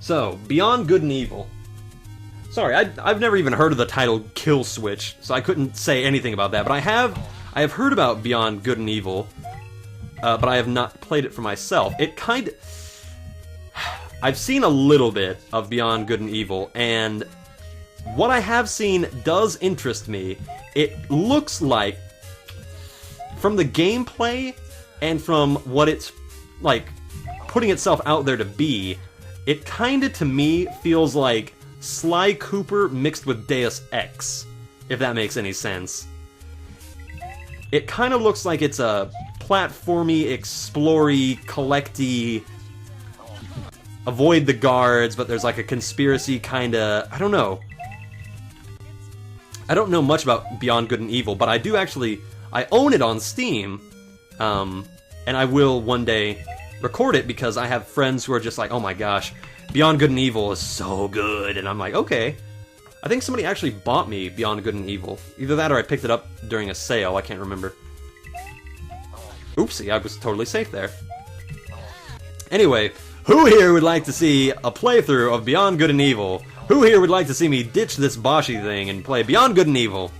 So, Beyond Good and Evil. Sorry, I've never even heard of the title Kill Switch, so I couldn't say anything about that, but I have heard about Beyond Good and Evil, but I have not played it for myself. I've seen a little bit of Beyond Good and Evil, and what I have seen does interest me. It looks like, from the gameplay, and from what it's, like, putting itself out there to be, it kinda, to me, feels like Sly Cooper mixed with Deus Ex, if that makes any sense. It kinda looks like it's a platformy, explory, collecty, avoid the guards, but there's like a conspiracy kinda... I don't know. I don't know much about Beyond Good and Evil, but I do actually... I own it on Steam, and I will one day record it because I have friends who are just like, oh my gosh, Beyond Good and Evil is so good, and I'm like, okay. I think somebody actually bought me Beyond Good and Evil. Either that or I picked it up during a sale, I can't remember. Oopsie, I was totally safe there. Anyway, who here would like to see a playthrough of Beyond Good and Evil? Who here would like to see me ditch this Boshy thing and play Beyond Good and Evil?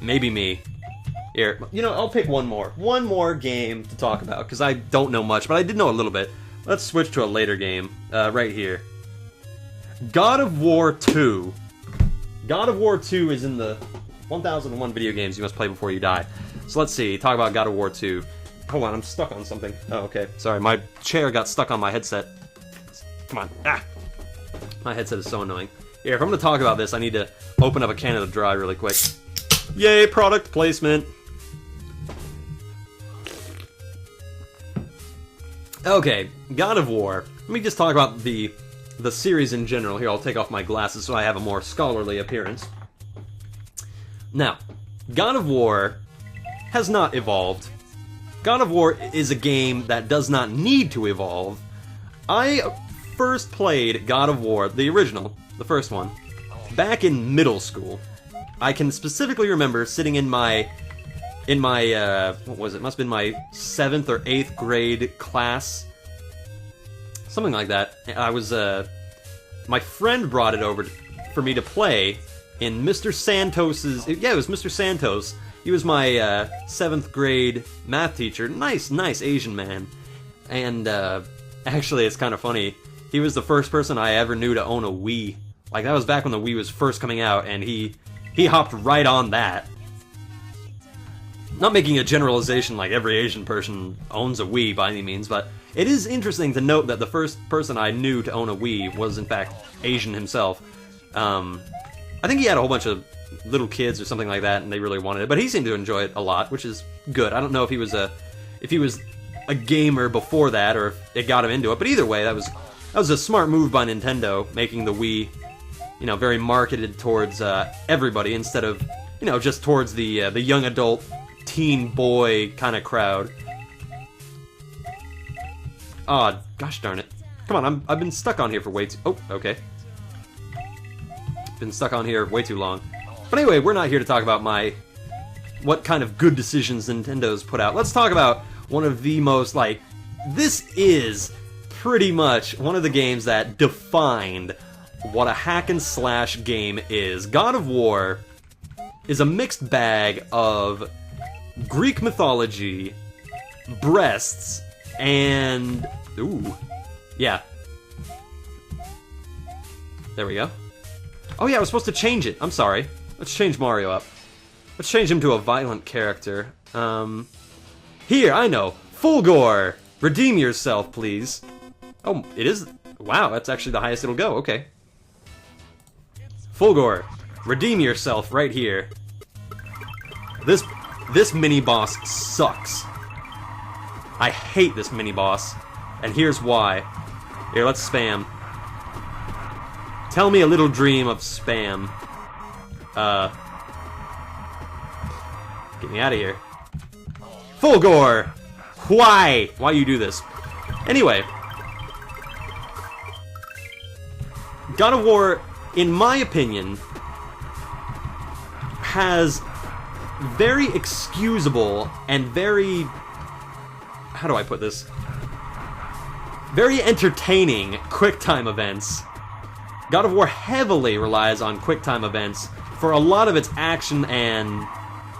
Maybe me. Here, you know, I'll pick one more. One more game to talk about, because I don't know much, but I did know a little bit. Let's switch to a later game, right here. God of War 2. God of War 2 is in the 1001 video games you must play before you die. So let's see, talk about God of War 2. Hold on, I'm stuck on something. Oh, okay. Sorry, my chair got stuck on my headset. Come on. Ah! My headset is so annoying. Here, if I'm going to talk about this, I need to open up a Canada Dry really quick. Yay, product placement! Okay, God of War. Let me just talk about the series in general. Here, I'll take off my glasses so I have a more scholarly appearance. Now, God of War has not evolved. God of War is a game that does not need to evolve. I first played God of War, the original, the first one, back in middle school. I can specifically remember sitting in my what was it? Must have been my 7th or 8th grade class. Something like that. I was, my friend brought it over for me to play in Mr. Santos's... Yeah, it was Mr. Santos. He was my 7th grade math teacher. Nice Asian man. And actually, it's kind of funny. He was the first person I ever knew to own a Wii. Like, that was back when the Wii was first coming out, and he hopped right on that. Not making a generalization like every Asian person owns a Wii by any means, but it is interesting to note that the first person I knew to own a Wii was, in fact, Asian himself. I think he had a whole bunch of little kids or something like that, and they really wanted it, but he seemed to enjoy it a lot, which is good. I don't know if he was a gamer before that, or if it got him into it, but either way, that was a smart move by Nintendo, making the Wii, you know, very marketed towards everybody instead of, you know, just towards the young adult, teen boy kind of crowd. Aw, gosh darn it. Come on, I've been stuck on here for way too... Oh, okay. Been stuck on here way too long. But anyway, we're not here to talk about what kind of good decisions Nintendo's put out. Let's talk about one of the most, like... This is pretty much one of the games that defined what a hack and slash game is. God of War is a mixed bag of Greek mythology, breasts, and... Ooh. Yeah. There we go. Oh yeah, I was supposed to change it. I'm sorry. Let's change Mario up. Let's change him to a violent character. Here, I know. Fulgore! Redeem yourself, please. Oh, it is... Wow, that's actually the highest it'll go. Okay. Fulgore, redeem yourself right here. This mini-boss sucks. I hate this mini-boss, and here's why. Here, let's spam. Tell me a little dream of spam. Get me out of here. Fulgore! Why? Why you do this? Anyway. God of War, in my opinion, has very excusable and very... How do I put this? very entertaining QuickTime events. God of War heavily relies on QuickTime events for a lot of its action and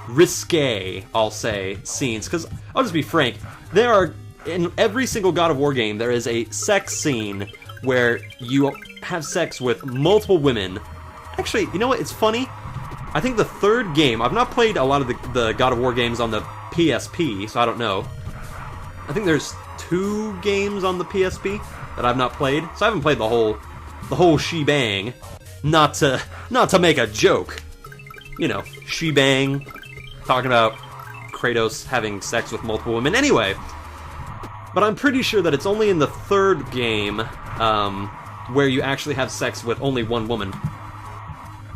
risque, I'll say, scenes. Because, I'll just be frank, there are, in every single God of War game, there is a sex scene where you have sex with multiple women. Actually, you know what, it's funny? I think the third game, I've not played a lot of the God of War games on the PSP, so I don't know. I think there's 2 games on the PSP that I've not played, so I haven't played the whole shebang. Not to make a joke. You know, shebang, talking about Kratos having sex with multiple women. Anyway, but I'm pretty sure that it's only in the third game where you actually have sex with only one woman.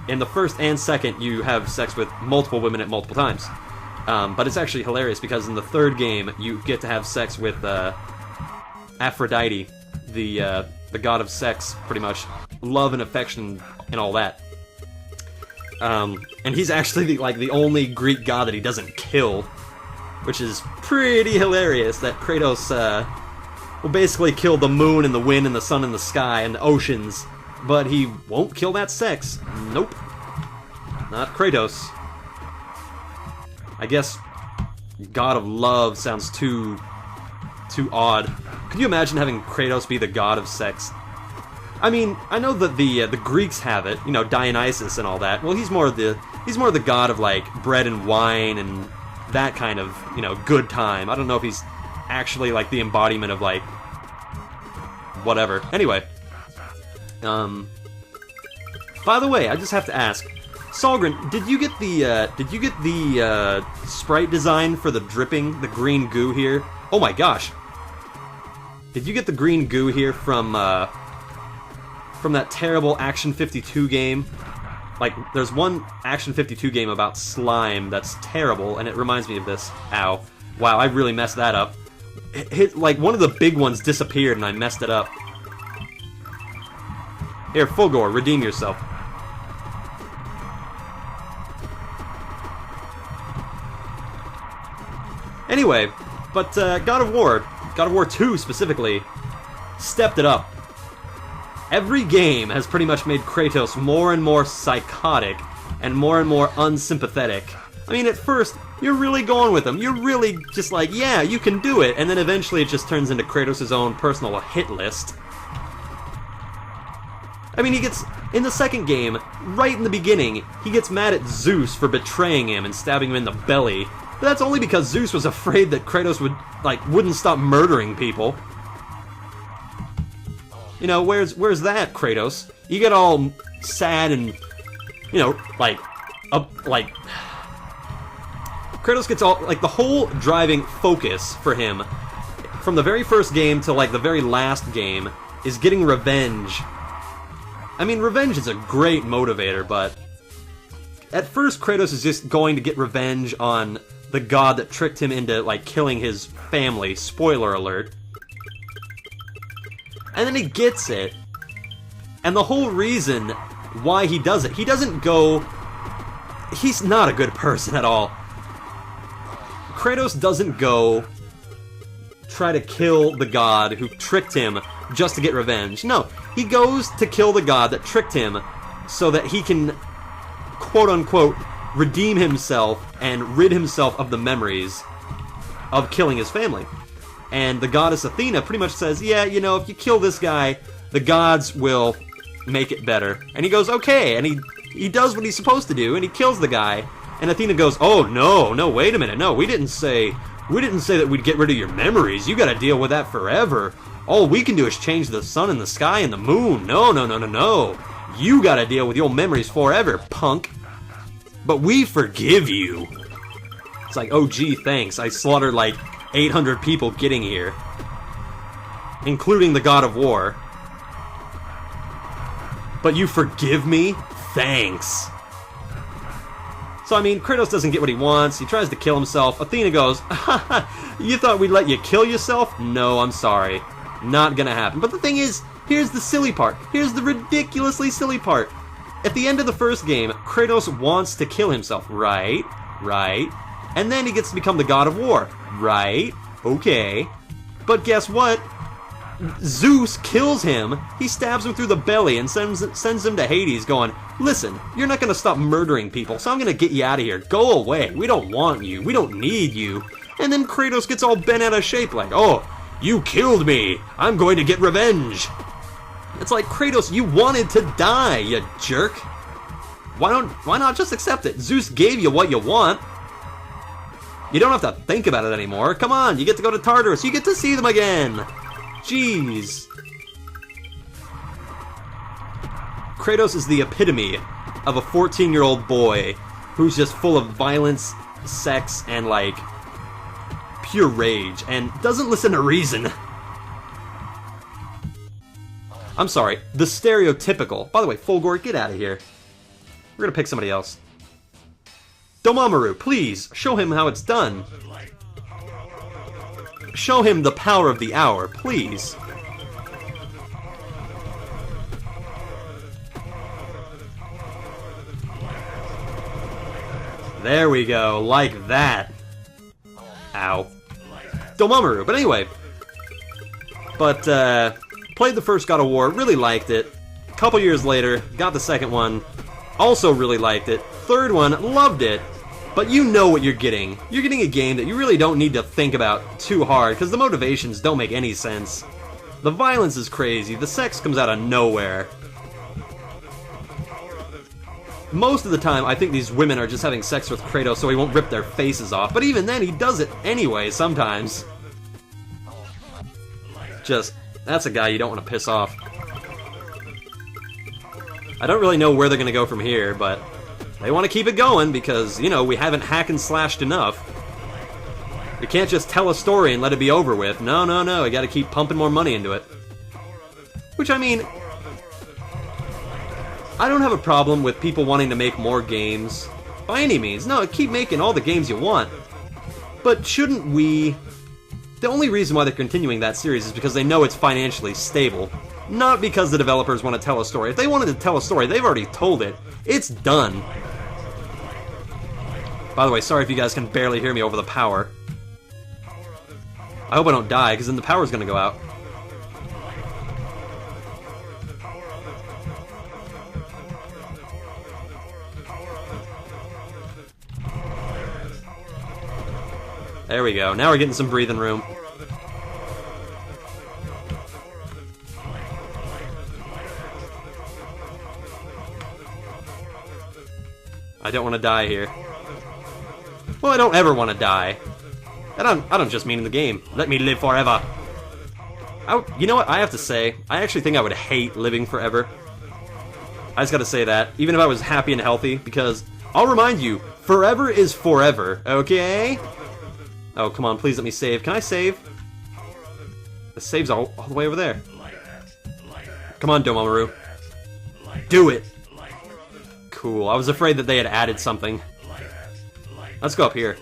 In the first and second, you have sex with multiple women at multiple times. But it's actually hilarious because in the third game, you get to have sex with Aphrodite, the god of sex, pretty much. Love and affection and all that. And he's actually the only Greek god that he doesn't kill, which is pretty hilarious, that Kratos will basically kill the moon and the wind and the sun and the sky and the oceans, but he won't kill that sex. Nope. Not Kratos. I guess God of Love sounds too odd. Could you imagine having Kratos be the god of sex? I mean, I know that the Greeks have it, you know, Dionysus and all that. Well, he's more the god of like bread and wine and that kind of, you know, good time. I don't know if he's actually like the embodiment of like whatever. Anyway, by the way, I just have to ask, Solgren, did you get the sprite design for the dripping, the green goo here? Oh my gosh. Did you get the green goo here from that terrible Action 52 game? Like, there's one Action 52 game about slime that's terrible, and it reminds me of this. Ow. Wow, I really messed that up. Like, one of the big ones disappeared, and I messed it up. Here, Fulgore, redeem yourself. Anyway, but God of War 2 specifically, stepped it up. Every game has pretty much made Kratos more and more psychotic and more unsympathetic. I mean, at first, you're really going with him. You're really just like, yeah, you can do it. And then eventually it just turns into Kratos' own personal hit list. I mean, he gets, in the second game, right in the beginning, he gets mad at Zeus for betraying him and stabbing him in the belly. But that's only because Zeus was afraid that Kratos wouldn't stop murdering people. You know, where's that, Kratos? You get all sad and, you know, Kratos gets all, like, the whole driving focus for him, from the very first game to, like, the very last game, is getting revenge. I mean, revenge is a great motivator, but at first Kratos is just going to get revenge on the god that tricked him into, like, killing his family. Spoiler alert. And then he gets it, and the whole reason why he does it, he doesn't go... He's not a good person at all. Kratos doesn't go try to kill the god who tricked him just to get revenge. No, he goes to kill the god that tricked him so that he can, quote-unquote, redeem himself and rid himself of the memories of killing his family. And the goddess Athena pretty much says, yeah, you know, if you kill this guy, the gods will make it better. And he goes, okay, and he does what he's supposed to do, and he kills the guy. And Athena goes, oh, no, wait a minute, no, we didn't say that we'd get rid of your memories. You gotta deal with that forever. All we can do is change the sun and the sky and the moon. No. You gotta deal with your memories forever, punk. But we forgive you. It's like, oh gee, thanks. I slaughtered like 800 people getting here, including the God of War. But you forgive me? Thanks. So, I mean, Kratos doesn't get what he wants. He tries to kill himself. Athena goes, you thought we'd let you kill yourself? No, I'm sorry. Not gonna happen. But the thing is, here's the silly part. Here's the ridiculously silly part. At the end of the first game, Kratos wants to kill himself. Right. And then he gets to become the God of War. Right. Okay. But guess what? Zeus kills him, he stabs him through the belly and sends him to Hades going, listen, you're not gonna stop murdering people, so I'm gonna get you out of here. Go away. We don't want you. We don't need you. And then Kratos gets all bent out of shape like, oh, you killed me. I'm going to get revenge. It's like, Kratos, you wanted to die, you jerk. Why not just accept it? Zeus gave you what you want. You don't have to think about it anymore. Come on, you get to go to Tartarus. You get to see them again. Jeez. Kratos is the epitome of a 14-year-old boy who's just full of violence, sex, and, like, pure rage, and doesn't listen to reason. I'm sorry, the stereotypical... By the way, Fulgor, get out of here. We're gonna pick somebody else. Dormammu, please, show him how it's done. Show him the power of the hour, please. There we go, like that. Ow. Dormammu, but anyway. But, played the first God of War, really liked it. A couple years later, got the second one, also really liked it. Third one, loved it. But you know what you're getting. You're getting a game that you really don't need to think about too hard, because the motivations don't make any sense. The violence is crazy, the sex comes out of nowhere. Most of the time, I think these women are just having sex with Kratos so he won't rip their faces off, but even then, he does it anyway sometimes. Just, that's a guy you don't want to piss off. I don't really know where they're going to go from here, but they want to keep it going because, you know, we haven't hack and slashed enough. We can't just tell a story and let it be over with. No, no, no, we got to keep pumping more money into it. Which, I mean, I don't have a problem with people wanting to make more games, by any means. No, keep making all the games you want. But shouldn't we... The only reason why they're continuing that series is because they know it's financially stable. Not because the developers want to tell a story. If they wanted to tell a story, they've already told it. It's done. By the way, sorry if you guys can barely hear me over the power. I hope I don't die, because then the power's gonna go out. There we go. Now we're getting some breathing room. I don't want to die here. Well, I don't ever want to die. I don't just mean in the game. Let me live forever. You know what? I have to say, I actually think I would hate living forever. I just gotta say that, even if I was happy and healthy, because I'll remind you, forever is forever, okay? Oh, come on, please let me save. Can I save? The save's all the way over there. Come on, Dormammu. Do it! Cool, I was afraid that they had added something. Let's go up here.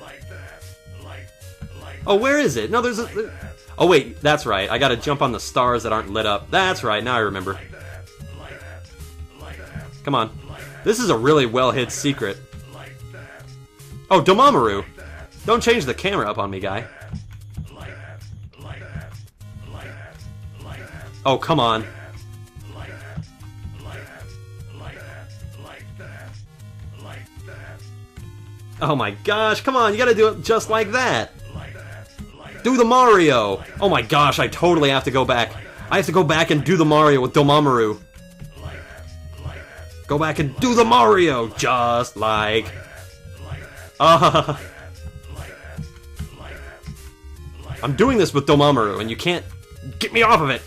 Oh, where is it? No, there's a... Oh, wait, that's right. I gotta jump on the stars that aren't lit up. That's right, now I remember. Come on. This is a really well-hid secret. Oh, Dormammu! Don't change the camera up on me, guy. Oh, come on. Oh my gosh, come on, you gotta do it just like that. Do the Mario! Oh my gosh, I totally have to go back. I have to go back and do the Mario with Dormammu. Go back and do the Mario! Just like... I'm doing this with Dormammu, and you can't get me off of it!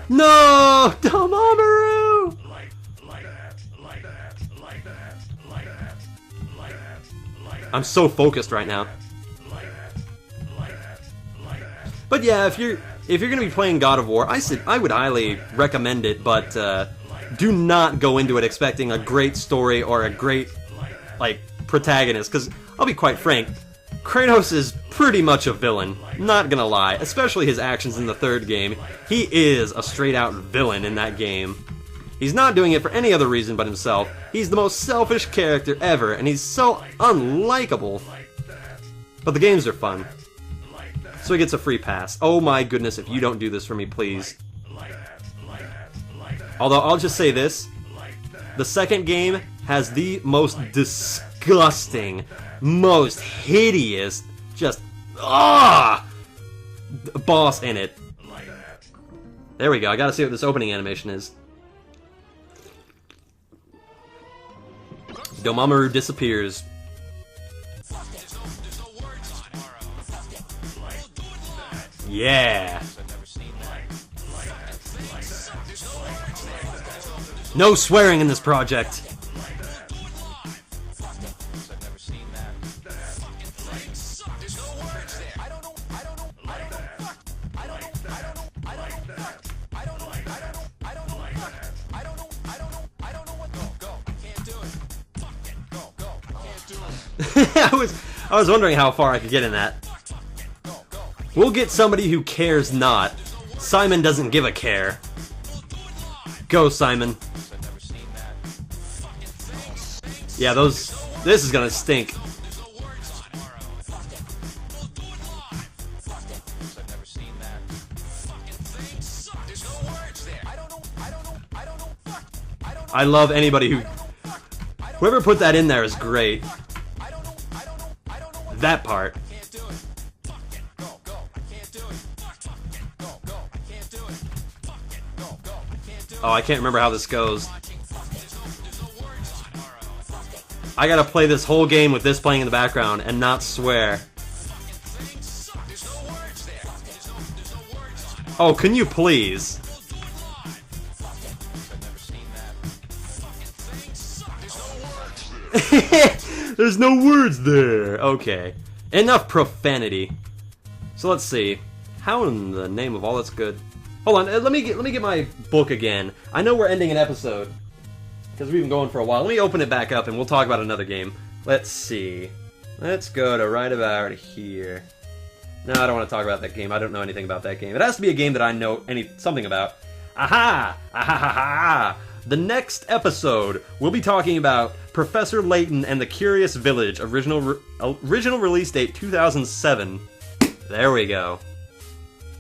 No! Dormammu! I'm so focused right now. But yeah, if you're gonna be playing God of War, I would highly recommend it, but do not go into it expecting a great story or a great, like, protagonist, because I'll be quite frank, Kratos is pretty much a villain, not gonna lie, especially his actions in the third game. He is a straight-out villain in that game. He's not doing it for any other reason but himself. He's the most selfish character ever, and he's so unlikable. But the games are fun. So he gets a free pass. Oh my goodness, if you don't do this for me, please. Although, I'll just say this. The second game has the most disgusting, most hideous, just, boss in it. There we go, I gotta see what this opening animation is. Dormammu disappears. Yeah! No swearing in this project! I was wondering how far I could get in that. We'll get somebody who cares not. Simon doesn't give a care. Go, Simon. Yeah, this is gonna stink. I love anybody who... Whoever put that in there is great. That part. Oh, I can't remember how this goes. I gotta play this whole game with this playing in the background and not swear. Oh, can you please? There's no words there. Okay. Enough profanity. So let's see. How in the name of all that's good? Hold on, let me get my book again. I know we're ending an episode because we've been going for a while. Let me open it back up and we'll talk about another game. Let's see. Let's go to right about here. No, I don't want to talk about that game. I don't know anything about that game. It has to be a game that I know something about. Aha! Ahahaha! The next episode, we'll be talking about Professor Layton and the Curious Village, original release date 2007. There we go.